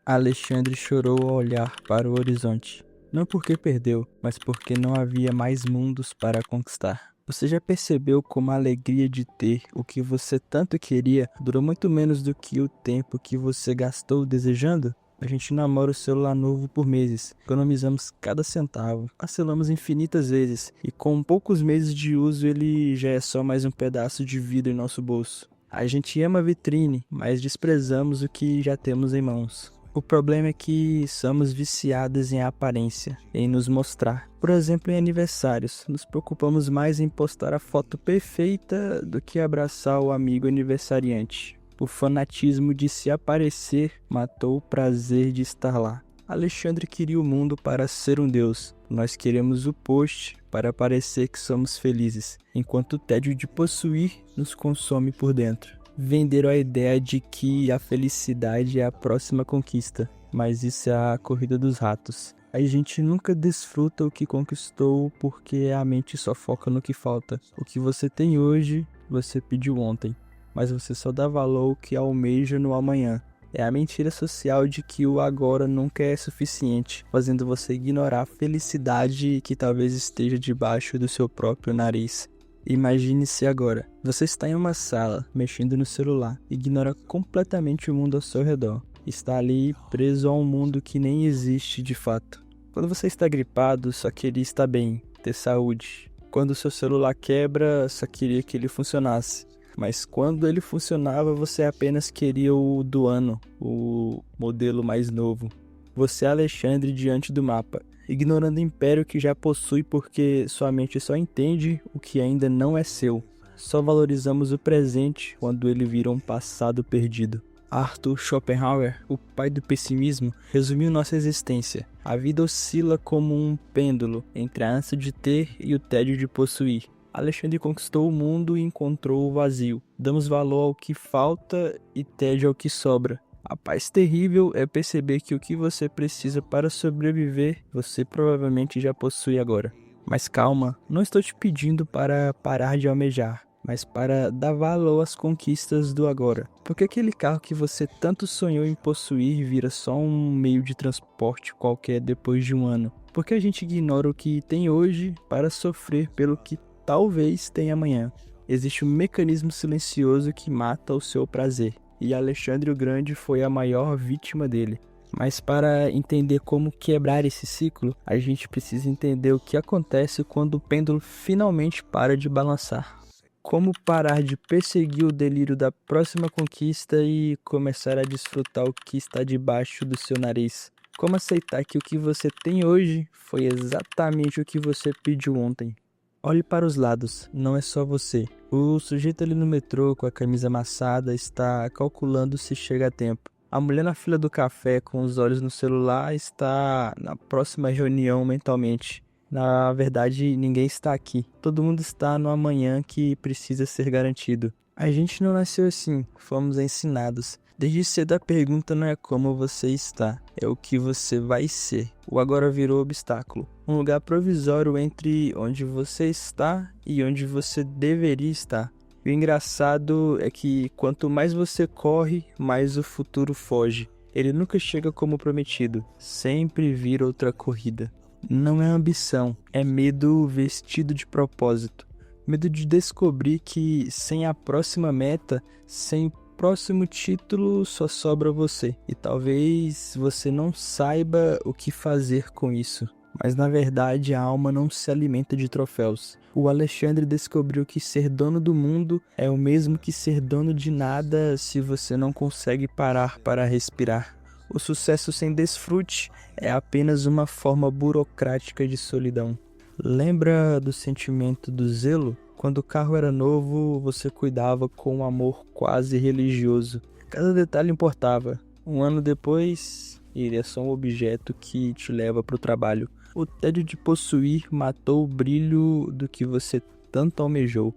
Alexandre chorou ao olhar para o horizonte. Não porque perdeu, mas porque não havia mais mundos para conquistar. Você já percebeu como a alegria de ter o que você tanto queria durou muito menos do que o tempo que você gastou desejando? A gente namora o celular novo por meses, economizamos cada centavo, parcelamos infinitas vezes e com poucos meses de uso ele já é só mais um pedaço de vidro em nosso bolso. A gente ama a vitrine, mas desprezamos o que já temos em mãos. O problema é que somos viciados em aparência, em nos mostrar. Por exemplo, em aniversários, nos preocupamos mais em postar a foto perfeita do que abraçar o amigo aniversariante. O fanatismo de se aparecer matou o prazer de estar lá. Alexandre queria o mundo para ser um deus. Nós queremos o post para parecer que somos felizes, enquanto o tédio de possuir nos consome por dentro. Venderam a ideia de que a felicidade é a próxima conquista, mas isso é a corrida dos ratos. A gente nunca desfruta o que conquistou porque a mente só foca no que falta. O que você tem hoje, você pediu ontem, mas você só dá valor ao que almeja no amanhã. É a mentira social de que o agora nunca é suficiente, fazendo você ignorar a felicidade que talvez esteja debaixo do seu próprio nariz. Imagine-se agora, você está em uma sala, mexendo no celular, ignora completamente o mundo ao seu redor. Está ali preso a um mundo que nem existe de fato. Quando você está gripado, só queria estar bem, ter saúde. Quando o seu celular quebra, só queria que ele funcionasse. Mas quando ele funcionava, você apenas queria o do ano, o modelo mais novo. Você é Alexandre diante do mapa, ignorando o império que já possui porque sua mente só entende o que ainda não é seu. Só valorizamos o presente quando ele vira um passado perdido. Arthur Schopenhauer, o pai do pessimismo, resumiu nossa existência. A vida oscila como um pêndulo entre a ânsia de ter e o tédio de possuir. Alexandre conquistou o mundo e encontrou o vazio. Damos valor ao que falta e tédio ao que sobra. A paz terrível é perceber que o que você precisa para sobreviver, você provavelmente já possui agora. Mas calma, não estou te pedindo para parar de almejar, mas para dar valor às conquistas do agora. Porque aquele carro que você tanto sonhou em possuir vira só um meio de transporte qualquer depois de um ano. Porque a gente ignora o que tem hoje para sofrer pelo que talvez tenha amanhã. Existe um mecanismo silencioso que mata o seu prazer. E Alexandre o Grande foi a maior vítima dele. Mas para entender como quebrar esse ciclo, a gente precisa entender o que acontece quando o pêndulo finalmente para de balançar. Como parar de perseguir o delírio da próxima conquista e começar a desfrutar o que está debaixo do seu nariz. Como aceitar que o que você tem hoje foi exatamente o que você pediu ontem. Olhe para os lados, não é só você. O sujeito ali no metrô com a camisa amassada está calculando se chega a tempo. A mulher na fila do café com os olhos no celular está na próxima reunião mentalmente. Na verdade, ninguém está aqui. Todo mundo está no amanhã que precisa ser garantido. A gente não nasceu assim, fomos ensinados. Desde cedo a pergunta não é como você está, é o que você vai ser. O agora virou obstáculo. Um lugar provisório entre onde você está e onde você deveria estar. O engraçado é que quanto mais você corre, mais o futuro foge. Ele nunca chega como prometido, sempre vira outra corrida. Não é ambição, é medo vestido de propósito. Medo de descobrir que sem a próxima meta, sem o próximo título, só sobra você. E talvez você não saiba o que fazer com isso. Mas na verdade a alma não se alimenta de troféus. O Alexandre descobriu que ser dono do mundo é o mesmo que ser dono de nada se você não consegue parar para respirar. O sucesso sem desfrute é apenas uma forma burocrática de solidão. Lembra do sentimento do zelo? Quando o carro era novo, você cuidava com um amor quase religioso. Cada detalhe importava. Um ano depois, ele é só um objeto que te leva para o trabalho. O tédio de possuir matou o brilho do que você tanto almejou.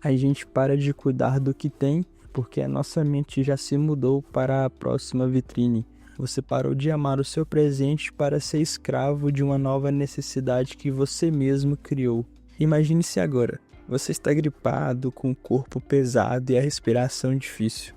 A gente para de cuidar do que tem porque a nossa mente já se mudou para a próxima vitrine. Você parou de amar o seu presente para ser escravo de uma nova necessidade que você mesmo criou. Imagine-se agora. Você está gripado, com o corpo pesado e a respiração difícil.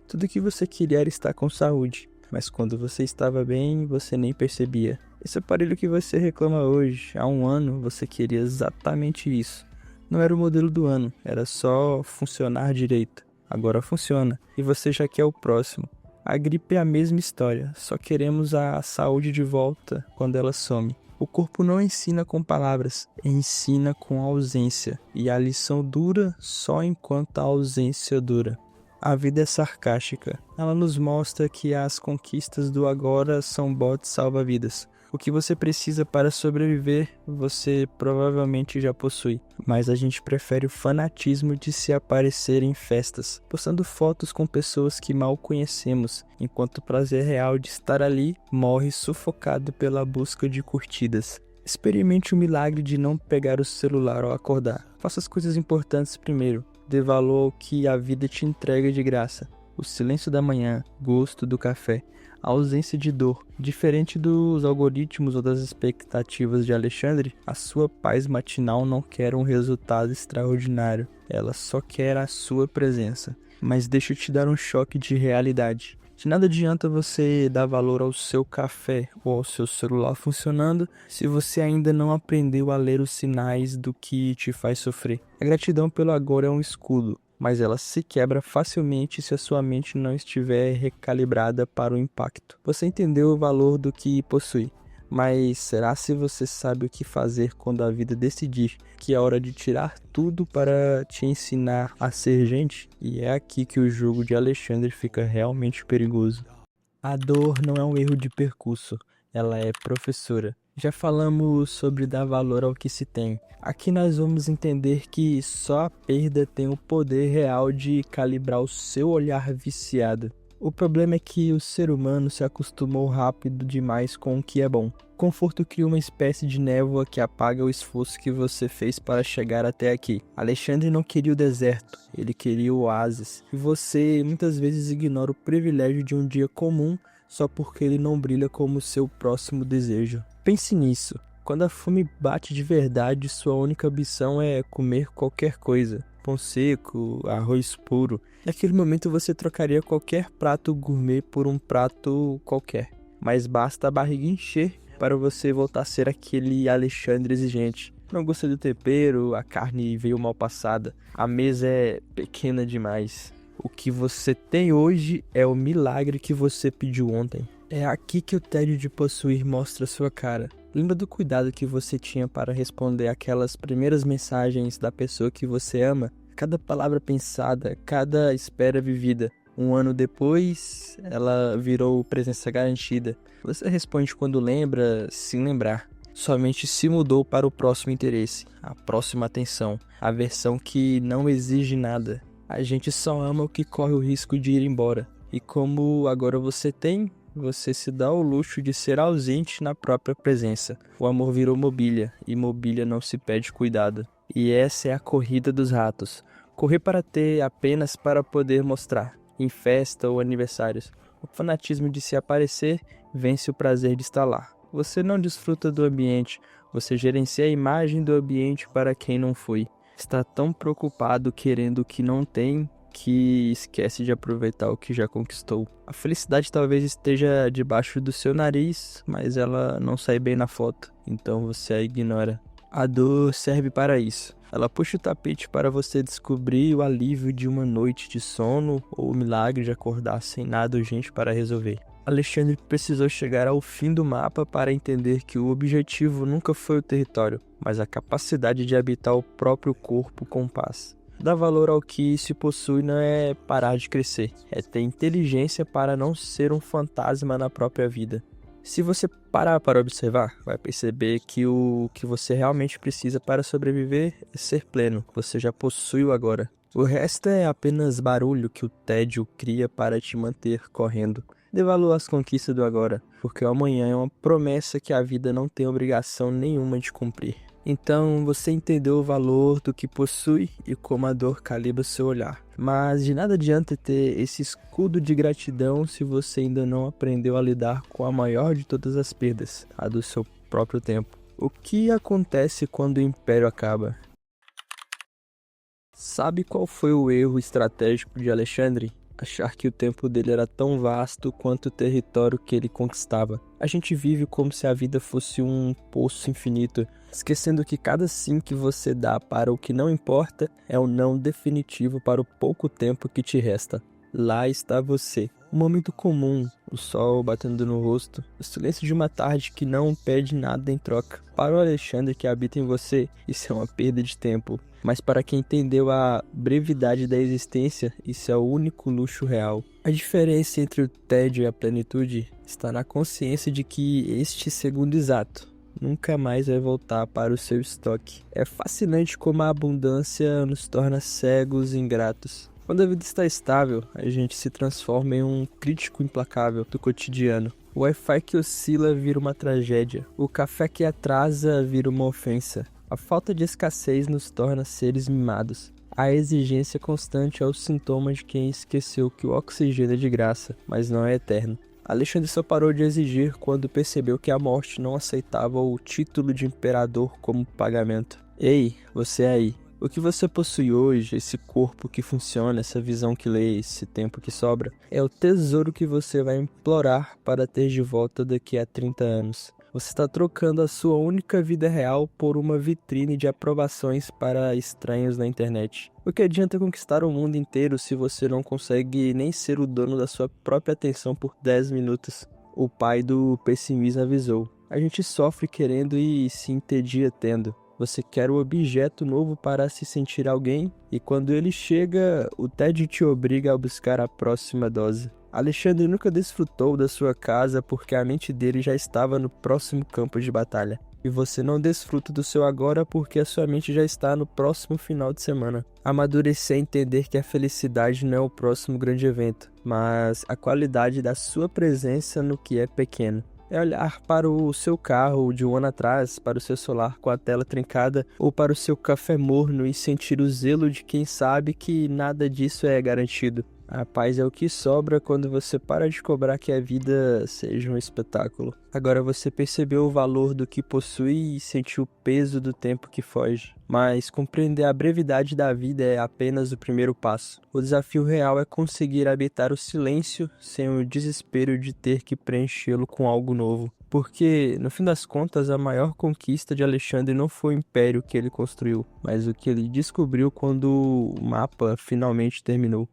Tudo que você queria era estar com saúde. mas quando você estava bem, você nem percebia. Esse aparelho que você reclama hoje, há um ano você queria exatamente isso. Não era o modelo do ano, era só funcionar direito. Agora funciona, e você já quer o próximo. A gripe é a mesma história, só queremos a saúde de volta quando ela some. O corpo não ensina com palavras, ensina com ausência, e a lição dura só enquanto a ausência dura. A vida é sarcástica, ela nos mostra que as conquistas do agora são botes salva-vidas. O que você precisa para sobreviver, você provavelmente já possui. Mas a gente prefere o fanatismo de se aparecer em festas, postando fotos com pessoas que mal conhecemos, enquanto o prazer real de estar ali morre sufocado pela busca de curtidas. Experimente o milagre de não pegar o celular ao acordar. Faça as coisas importantes primeiro. Dê valor ao que a vida te entrega de graça. O silêncio da manhã, gosto do café, a ausência de dor. Diferente dos algoritmos ou das expectativas de Alexandre, a sua paz matinal não quer um resultado extraordinário. Ela só quer a sua presença. Mas deixa eu te dar um choque de realidade. De nada adianta você dar valor ao seu café ou ao seu celular funcionando se você ainda não aprendeu a ler os sinais do que te faz sofrer. A gratidão pelo agora é um escudo, mas ela se quebra facilmente se a sua mente não estiver recalibrada para o impacto. Você entendeu o valor do que possui, mas será se você sabe o que fazer quando a vida decidir que é hora de tirar tudo para te ensinar a ser gente? E é aqui que o jogo de Alexandre fica realmente perigoso. A dor não é um erro de percurso, ela é professora. Já falamos sobre dar valor ao que se tem. Aqui nós vamos entender que só a perda tem o poder real de calibrar o seu olhar viciado. O problema é que o ser humano se acostumou rápido demais com o que é bom. O conforto cria uma espécie de névoa que apaga o esforço que você fez para chegar até aqui. Alexandre não queria o deserto, ele queria o oásis. E você muitas vezes ignora o privilégio de um dia comum só porque ele não brilha como seu próximo desejo. Pense nisso. Quando a fome bate de verdade, sua única ambição é comer qualquer coisa. Pão seco, arroz puro. Naquele momento você trocaria qualquer prato gourmet por um prato qualquer. Mas basta a barriga encher para você voltar a ser aquele Alexandre exigente. Não gostei do tempero, a carne veio mal passada, a mesa é pequena demais. O que você tem hoje é o milagre que você pediu ontem. É aqui que o tédio de possuir mostra sua cara. Lembra do cuidado que você tinha para responder aquelas primeiras mensagens da pessoa que você ama? Cada palavra pensada, cada espera vivida. Um ano depois, ela virou presença garantida. Você responde quando lembra, sem lembrar. Sua mente se mudou para o próximo interesse, a próxima atenção, a versão que não exige nada. A gente só ama o que corre o risco de ir embora. E como agora você tem, você se dá o luxo de ser ausente na própria presença. O amor virou mobília, e mobília não se pede cuidado. E essa é a corrida dos ratos. Correr para ter apenas para poder mostrar, em festa ou aniversários. O fanatismo de se aparecer vence o prazer de estar lá. Você não desfruta do ambiente, você gerencia a imagem do ambiente para quem não foi. Está tão preocupado querendo o que não tem que esquece de aproveitar o que já conquistou. A felicidade talvez esteja debaixo do seu nariz, mas ela não sai bem na foto, então você a ignora. A dor serve para isso. Ela puxa o tapete para você descobrir o alívio de uma noite de sono ou o milagre de acordar sem nada urgente para resolver. Alexandre precisou chegar ao fim do mapa para entender que o objetivo nunca foi o território, mas a capacidade de habitar o próprio corpo com paz. Dar valor ao que se possui não é parar de crescer, é ter inteligência para não ser um fantasma na própria vida. Se você parar para observar, vai perceber que o que você realmente precisa para sobreviver é ser pleno, você já possui o agora. O resto é apenas barulho que o tédio cria para te manter correndo. Dê valor às conquistas do agora, porque o amanhã é uma promessa que a vida não tem obrigação nenhuma de cumprir. Então você entendeu o valor do que possui e como a dor calibra seu olhar. Mas de nada adianta ter esse escudo de gratidão se você ainda não aprendeu a lidar com a maior de todas as perdas, a do seu próprio tempo. O que acontece quando o império acaba? Sabe qual foi o erro estratégico de Alexandre? achar que o tempo dele era tão vasto quanto o território que ele conquistava. A gente vive como se a vida fosse um poço infinito, esquecendo que cada sim que você dá para o que não importa é um não definitivo para o pouco tempo que te resta. Lá está você. Um momento comum, o sol batendo no rosto, o silêncio de uma tarde que não pede nada em troca. Para o Alexandre que habita em você, isso é uma perda de tempo. Mas para quem entendeu a brevidade da existência, isso é o único luxo real. A diferença entre o tédio e a plenitude está na consciência de que este segundo exato nunca mais vai voltar para o seu estoque. É fascinante como a abundância nos torna cegos e ingratos. Quando a vida está estável, a gente se transforma em um crítico implacável do cotidiano. O Wi-Fi que oscila vira uma tragédia. O café que atrasa vira uma ofensa. A falta de escassez nos torna seres mimados. A exigência constante é o sintoma de quem esqueceu que o oxigênio é de graça, mas não é eterno. Alexandre só parou de exigir quando percebeu que a morte não aceitava o título de imperador como pagamento. Ei, você aí. O que você possui hoje, esse corpo que funciona, essa visão que lê, esse tempo que sobra, é o tesouro que você vai implorar para ter de volta daqui a 30 anos. Você está trocando a sua única vida real por uma vitrine de aprovações para estranhos na internet. O que adianta conquistar o mundo inteiro se você não consegue nem ser o dono da sua própria atenção por 10 minutos? O pai do pessimismo avisou. A gente sofre querendo e se entedia tendo. Você quer o objeto novo para se sentir alguém, e quando ele chega, o tédio te obriga a buscar a próxima dose. Alexandre nunca desfrutou da sua casa porque a mente dele já estava no próximo campo de batalha. E você não desfruta do seu agora porque a sua mente já está no próximo final de semana. Amadurecer é entender que a felicidade não é o próximo grande evento, mas a qualidade da sua presença no que é pequeno. É olhar para o seu carro de um ano atrás, para o seu celular com a tela trincada ou para o seu café morno e sentir o zelo de quem sabe que nada disso é garantido. A paz é o que sobra quando você para de cobrar que a vida seja um espetáculo. Agora você percebeu o valor do que possui e sentiu o peso do tempo que foge. Mas compreender a brevidade da vida é apenas o primeiro passo. O desafio real é conseguir habitar o silêncio sem o desespero de ter que preenchê-lo com algo novo. Porque, no fim das contas, a maior conquista de Alexandre não foi o império que ele construiu, mas o que ele descobriu quando o mapa finalmente terminou.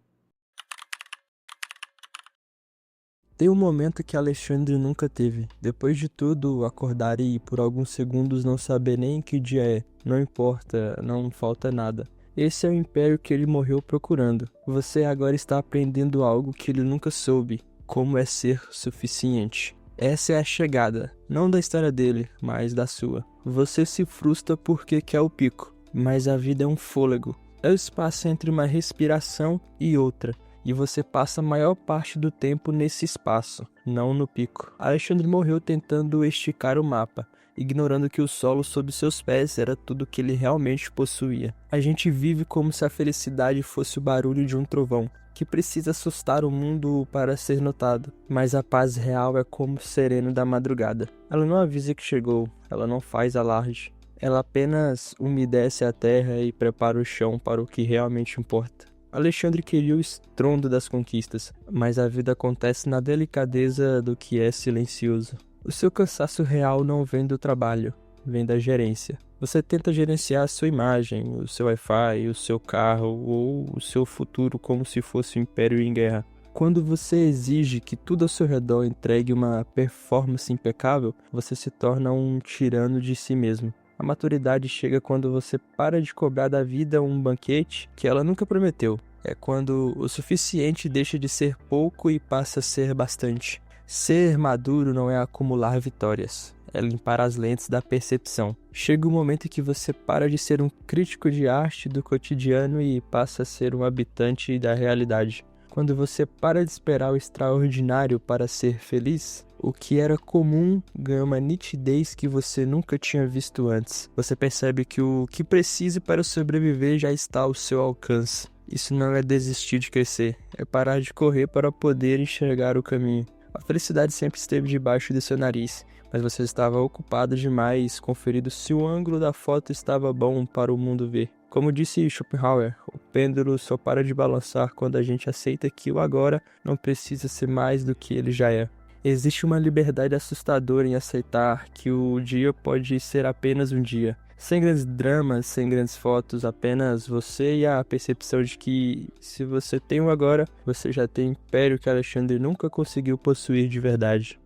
Tem um momento que Alexandre nunca teve. Depois de tudo, acordar e por alguns segundos não saber nem que dia é. Não importa, não falta nada. Esse é o império que ele morreu procurando. Você agora está aprendendo algo que ele nunca soube. Como é ser suficiente. Essa é a chegada, não da história dele, mas da sua. Você se frustra porque quer o pico, mas a vida é um fôlego. É o espaço entre uma respiração e outra. E você passa a maior parte do tempo nesse espaço, não no pico. Alexandre morreu tentando esticar o mapa, ignorando que o solo sob seus pés era tudo que ele realmente possuía. A gente vive como se a felicidade fosse o barulho de um trovão, que precisa assustar o mundo para ser notado. Mas a paz real é como o sereno da madrugada. Ela não avisa que chegou, ela não faz alarde. Ela apenas umedece a terra e prepara o chão para o que realmente importa. Alexandre queria o estrondo das conquistas, mas a vida acontece na delicadeza do que é silencioso. O seu cansaço real não vem do trabalho, vem da gerência. Você tenta gerenciar a sua imagem, o seu Wi-Fi, o seu carro ou o seu futuro como se fosse um império em guerra. Quando você exige que tudo ao seu redor entregue uma performance impecável, você se torna um tirano de si mesmo. A maturidade chega quando você para de cobrar da vida um banquete que ela nunca prometeu. É quando o suficiente deixa de ser pouco e passa a ser bastante. Ser maduro não é acumular vitórias, é limpar as lentes da percepção. Chega o momento em que você para de ser um crítico de arte do cotidiano e passa a ser um habitante da realidade. Quando você para de esperar o extraordinário para ser feliz, o que era comum ganha uma nitidez que você nunca tinha visto antes. Você percebe que o que precisa para sobreviver já está ao seu alcance. Isso não é desistir de crescer, é parar de correr para poder enxergar o caminho. A felicidade sempre esteve debaixo do seu nariz, mas você estava ocupado demais conferindo se o ângulo da foto estava bom para o mundo ver. Como disse Schopenhauer, o pêndulo só para de balançar quando a gente aceita que o agora não precisa ser mais do que ele já é. Existe uma liberdade assustadora em aceitar que o dia pode ser apenas um dia. Sem grandes dramas, sem grandes fotos, apenas você e a percepção de que, se você tem o agora, você já tem o império que Alexandre nunca conseguiu possuir de verdade.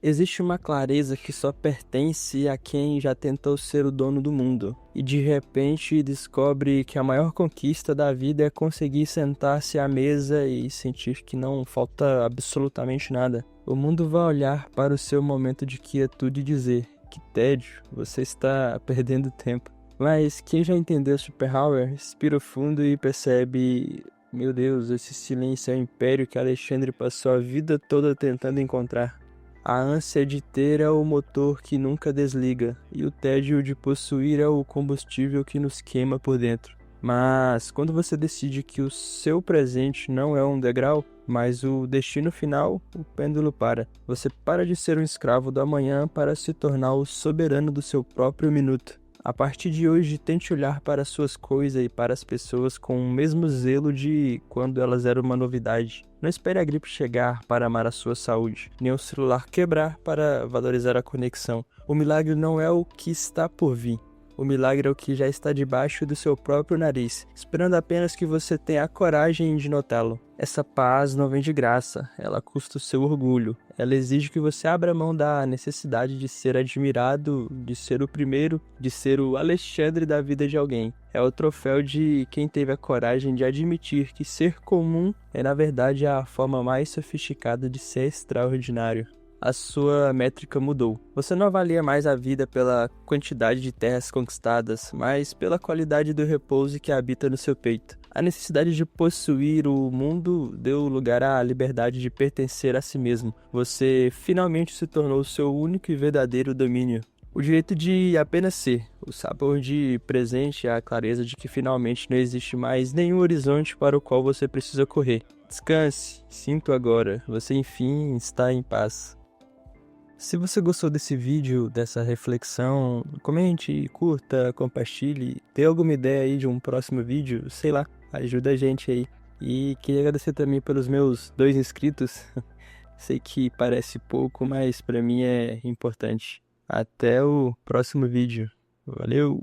Existe uma clareza que só pertence a quem já tentou ser o dono do mundo, e de repente descobre que a maior conquista da vida é conseguir sentar-se à mesa e sentir que não falta absolutamente nada. O mundo vai olhar para o seu momento de quietude e dizer: que tédio, você está perdendo tempo. Mas quem já entendeu Schopenhauer, respira fundo e percebe: meu Deus, esse silêncio é o império que Alexandre passou a vida toda tentando encontrar. A ânsia de ter é o motor que nunca desliga, e o tédio de possuir é o combustível que nos queima por dentro. Mas quando você decide que o seu presente não é um degrau, mas o destino final, o pêndulo para. Você para de ser um escravo do amanhã para se tornar o soberano do seu próprio minuto. A partir de hoje, tente olhar para as suas coisas e para as pessoas com o mesmo zelo de quando elas eram uma novidade. Não espere a gripe chegar para amar a sua saúde, nem o celular quebrar para valorizar a conexão. O milagre não é o que está por vir. O milagre é o que já está debaixo do seu próprio nariz, esperando apenas que você tenha a coragem de notá-lo. Essa paz não vem de graça, ela custa o seu orgulho. Ela exige que você abra mão da necessidade de ser admirado, de ser o primeiro, de ser o Alexandre da vida de alguém. É o troféu de quem teve a coragem de admitir que ser comum é, na verdade, a forma mais sofisticada de ser extraordinário. A sua métrica mudou. Você não avalia mais a vida pela quantidade de terras conquistadas, mas pela qualidade do repouso que habita no seu peito. A necessidade de possuir o mundo deu lugar à liberdade de pertencer a si mesmo. Você finalmente se tornou seu único e verdadeiro domínio. O direito de apenas ser, o sabor de presente, a clareza de que finalmente não existe mais nenhum horizonte para o qual você precisa correr. Descanse, sinto agora, você enfim está em paz. Se você gostou desse vídeo, dessa reflexão, comente, curta, compartilhe. Tem alguma ideia aí de um próximo vídeo? Sei lá, ajuda a gente aí. E queria agradecer também pelos meus 2 inscritos. Sei que parece pouco, mas pra mim é importante. Até o próximo vídeo. Valeu!